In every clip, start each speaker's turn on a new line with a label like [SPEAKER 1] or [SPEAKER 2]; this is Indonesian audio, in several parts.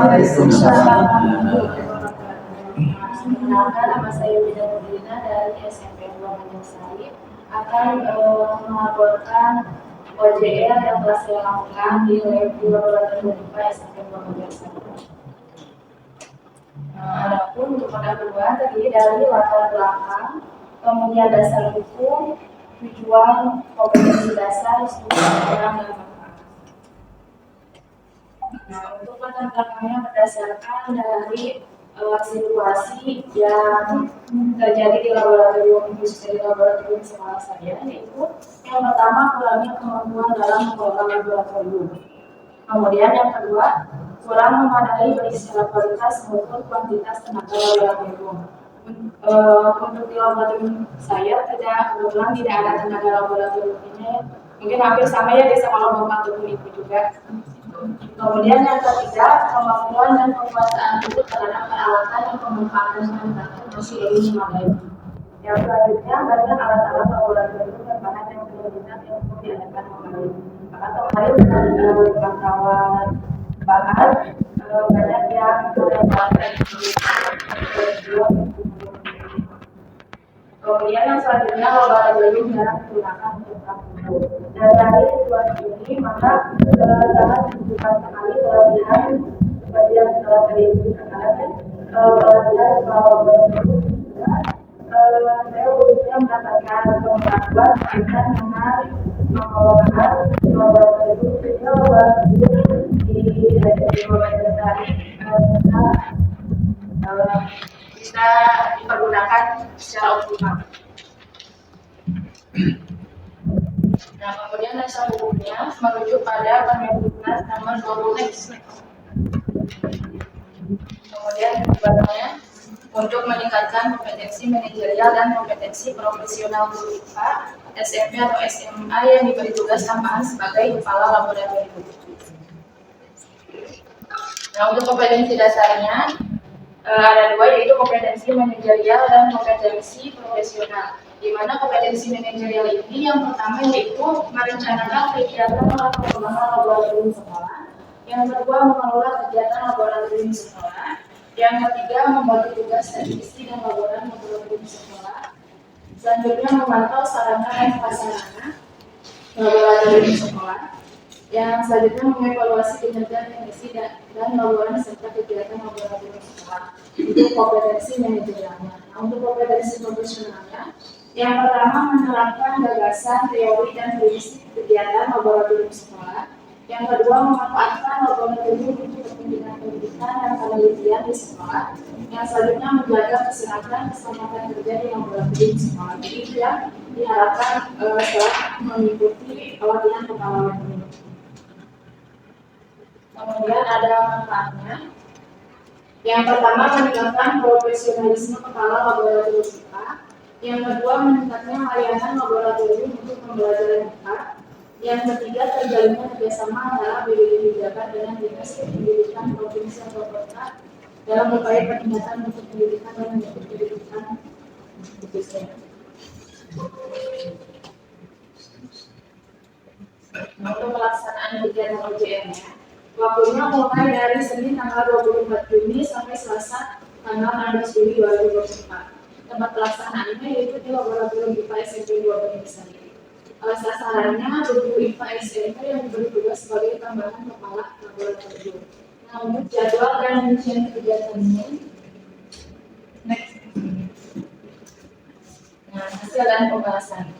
[SPEAKER 1] Waalaikumsalam.
[SPEAKER 2] Perkenalkan, nama saya Wida Nurdina dari SMP 2 Banjarsari akan melaporkan OJR yang telah saya lakukan di lab laboratorium IPA SMP 2 Banjarsari. Adapun untuk pendahuluan terdiri dari latar belakang, kemudian dasar hukum, tujuan, kompetensi dasar, studi program dan manfaat. Nah, untuk latar belakangnya berdasarkan dari situasi yang terjadi di laboratorium sekolah saya, yaitu yang pertama kurangnya kemampuan dalam mengelola laboratorium. Kemudian yang kedua, kurang memadai baik secara kualitas maupun kuantitas tenaga laboratorium. Untuk di laboratorium saya kebetulan tidak ada tenaga laboratoriumnya, mungkin hampir sama ya di sama laboratorium itu juga. Kemudian yang ketiga, kemampuan dan penguasaan guru terhadap peralatan dan pemanfaatan bahan masih belum memadai. Yang selanjutnya, banyak alat-alat laboratorium dan bahan yang berminat yang perlu diadakan kembali. Maka kemarin dengan pantauan bahan banyak yang melewatkan. Kemudian yang selanjutnya, laboratorium jarang digunakan untuk praktikum. Dan dari situasi ini, maka sangat dibutuhkan sekali pelatihan bagian strategi terkait pelatihan laboratorium juga. Saya khususnya mendapatkan pengetahuan tentang menarik pengelolaan laboratorium sehingga laboratorium di Banjarsari bisa dipergunakan secara optimal. Nah, kemudian dasar hukumnya merujuk pada Permendiknas nomor 20. Kemudian tujuannya untuk meningkatkan kompetensi manajerial dan kompetensi profesional guru IPA, SMP atau SMA yang diberi tugas tambahan sebagai kepala laboratorium. Nah, untuk kompetensi dasarnya ada dua, yaitu kompetensi manajerial dan kompetensi profesional. Di mana kompetensi manajerial ini yang pertama yaitu merencanakan kegiatan pengembangan laboratorium sekolah, yang kedua mengelola kegiatan laboratorium sekolah, yang ketiga membagi tugas teknisi dan laboratorium sekolah, selanjutnya memantau sarana dan prasarana laboratorium sekolah, yang selanjutnya mengevaluasi kinerja teknisi dan laboratorium serta kegiatan laboratorium sekolah. Itu kompetensi manajerialnya. Nah, untuk kompetensi profesionalnya, yang pertama menerapkan gagasan, teori, dan prinsip kegiatan laboratorium sekolah. Yang kedua memanfaatkan laboratorium untuk pendidikan dan penelitian di sekolah. Yang selanjutnya menjaga kesehatan keselamatan kerja di laboratorium sekolah. Jadi itu yang diharapkan setelah mengikuti pelatihan pengalaman ini. Kemudian ada manfaatnya. Yang pertama meningkatkan profesionalisme kepala laboratorium IPA. Yang kedua meningkatnya layanan laboratorium untuk pembelajaran IPA. Yang ketiga terjalinnya kerjasama antara BPD Jakarta dengan Dinas Pendidikan Provinsi atau Kota dalam upaya peningkatan mutu pendidikan dan mutu pendidikan khususnya. Untuk pelaksanaan kegiatan OJR-nya, waktunya mulai dari Senin tanggal 24 Juni sampai Selasa tanggal 16 Juli 2024. Tempat pelaksanaannya yaitu di laboratorium IPA SMP 2 Banjarsari. Sasarannya guru IPA SMP yang diberi tugas sebagai tambahan kepala laboratorium. Nah, untuk jadwal dan rincian kegiatannya, next. Nah, hasil dan pembahasan.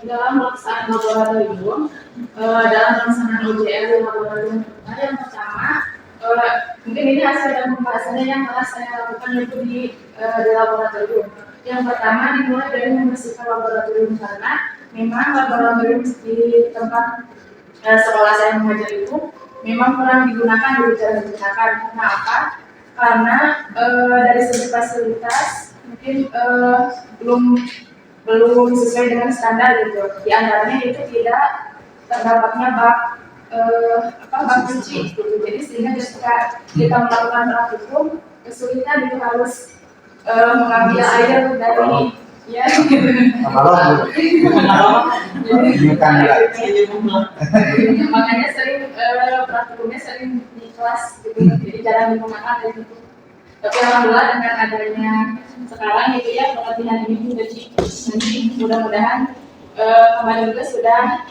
[SPEAKER 2] Dalam pelaksanaan laboratorium, dalam pelaksanaan OJR di laboratorium, yang pertama, mungkin ini hasil dan pembahasannya yang telah saya lakukan itu di laboratorium. Yang pertama dimulai dari membersihkan laboratorium karena memang laboratorium di tempat sekolah saya mengajar itu memang kurang digunakan, jarang digunakan. Karena apa? Karena dari segi fasilitas mungkin belum sesuai dengan standar gitu. Di antaranya itu tidak terdapatnya bak cuci gitu. Jadi sehingga ketika kita melakukan praktikum kesulitan itu harus mengambil air dari ya makanya sering praktikumnya sering kelas gitu, jadi jarang digunakan dari itu. Tapi alhamdulillah dengan adanya sekarang gitu ya, pelatihan ini juga nanti mudah-mudahan kemarin juga sudah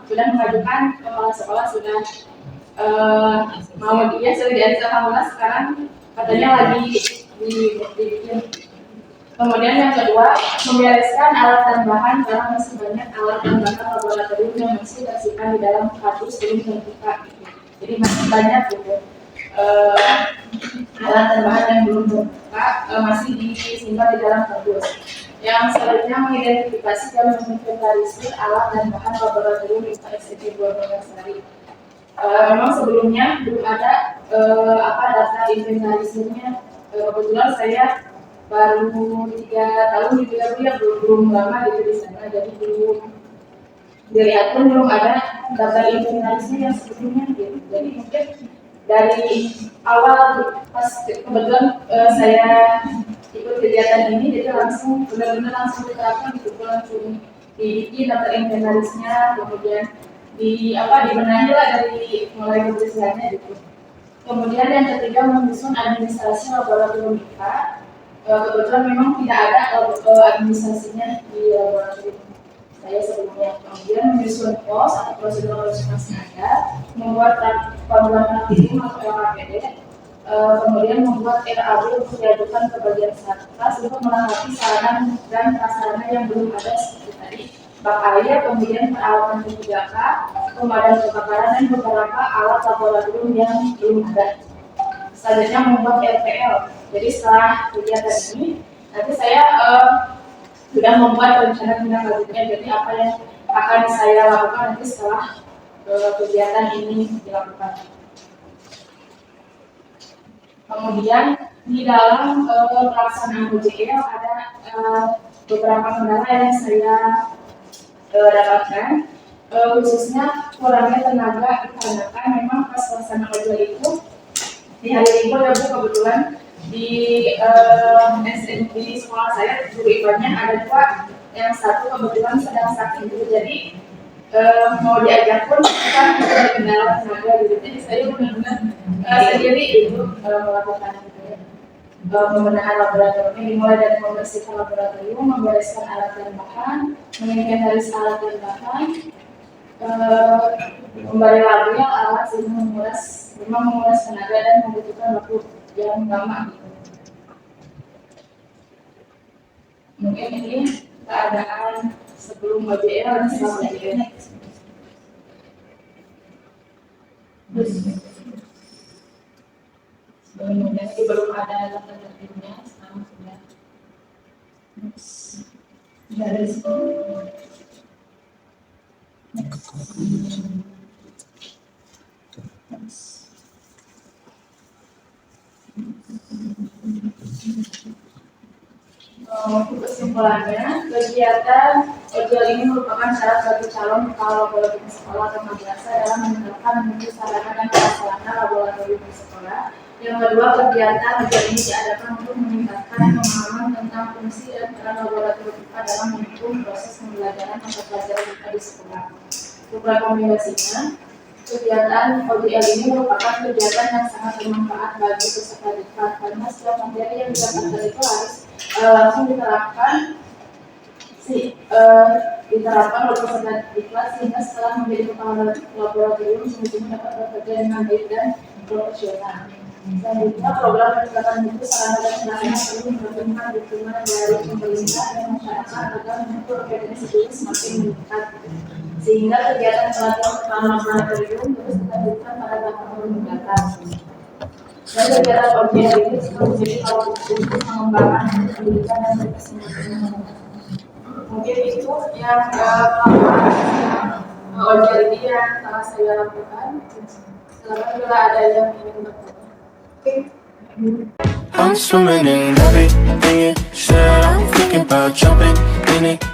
[SPEAKER 2] sudah mengajukan kepala sekolah sudah mau dia sudah diajukan alhamdulillah sekarang katanya lagi dibikin. Kemudian yang kedua, membereskan alat dan bahan karena masih banyak alat dan bahan laboratorium yang masih tersimpan di dalam kardus belum terbuka. Gitu. Jadi masih banyak gitu alat dan bahan yang belum terbuka masih disimpan di dalam kardus. Yang selanjutnya mengidentifikasi dan menginventarisir alat dan bahan laboratorium di STT Borongasari. Memang sebelumnya belum ada data inventarisirnya. Kebetulan saya baru 3 tahun di Bidang belum lama gitu di sana, jadi belum dilihat pun belum ada data inventarisir yang sebelumnya gitu. Jadi mungkin dari awal pas kebetulan saya ikut kegiatan ini, jadi langsung benar-benar langsung diterapkan gitu, langsung dibikin data inventarisnya, kemudian dibenahi lah dari mulai kebersihannya gitu. Kemudian yang ketiga, menyusun administrasi laboratorium IPA. Kebetulan memang tidak ada administrasinya di laboratorium saya sebelumnya. Kemudian menyusun pos atau prosedur standar, membuat panduan praktikum atau LKPD, kemudian membuat RAB untuk diajukan ke bagian satgas untuk melengkapi sarana dan prasarana yang belum ada seperti tadi bak air, kemudian peralatan P3K, pemadam kebakaran dan beberapa alat laboratorium yang belum ada. Selanjutnya membuat RPL. Jadi setelah kegiatan ini, nanti saya sudah membuat rencana tindak lanjutnya. Jadi apa yang akan saya lakukan nanti setelah kegiatan ini dilakukan. Kemudian di dalam pelaksanaan UJL ada beberapa kendala yang saya dapatkan, khususnya kurangnya tenaga dikarenakan memang pas pelaksanaan UJL itu di hari libur ya Bu, kebetulan di sekolah saya guru IPA-nya ada 2, yang satu kebetulan sedang sakit gitu, jadi mau diajak pun kan ada kendala tenaga gitu, jadi saya benar-benar sendiri itu melakukan pembenahan laboratorium, dimulai dari membersihkan laboratorium, membereskan alat dan bahan, menginventaris alat dan bahan, memberi label alat sehingga memang menguras tenaga dan membutuhkan waktu yang lama gitu. Mungkin ini keadaan sebelum OJL dan setelah OJL. Sebelumnya ini belum ada data tertingginya, sekarang sudah dari sini. Untuk kesimpulannya, kegiatan OJL ini merupakan syarat bagi calon kepala laboratorium sekolah atau madrasah dalam menetapkan mutu sarana dan prasarana laboratorium di sekolah. Yang kedua, kegiatan OJL ini diadakan untuk meningkatkan pemahaman tentang fungsi dan peran laboratorium IPA dalam mendukung proses pembelajaran mata pelajaran IPA di sekolah. Untuk rekomendasinya, kegiatan OJL ini merupakan kegiatan yang sangat bermanfaat bagi peserta diklat karena setiap materi yang didapatkan itu harus langsung diterapkan oleh peserta diklat, sehingga setelah menjadi kepala laboratorium sungguh-sungguh dapat bekerja dengan baik dan profesional. Selanjutnya, program pendekatan buku sarana dan prasarana perlu memperlukan dukungan dari pemerintah dan masyarakat agar mendukung kompetensi guru semakin meningkat, sehingga kegiatan pelatihan kepala laboratorium terus dilanjutkan pada tahun mendatang. Dan kegiatan OJL ini juga menjadi alat untuk mengembangkan pendidikan dan berkesinambungan. Mungkin itu yang OJL ini yang telah saya lakukan. Selamat bila ada yang ingin bertanya.
[SPEAKER 1] I'm swimming in everything you said. I'm thinking about jumping in it.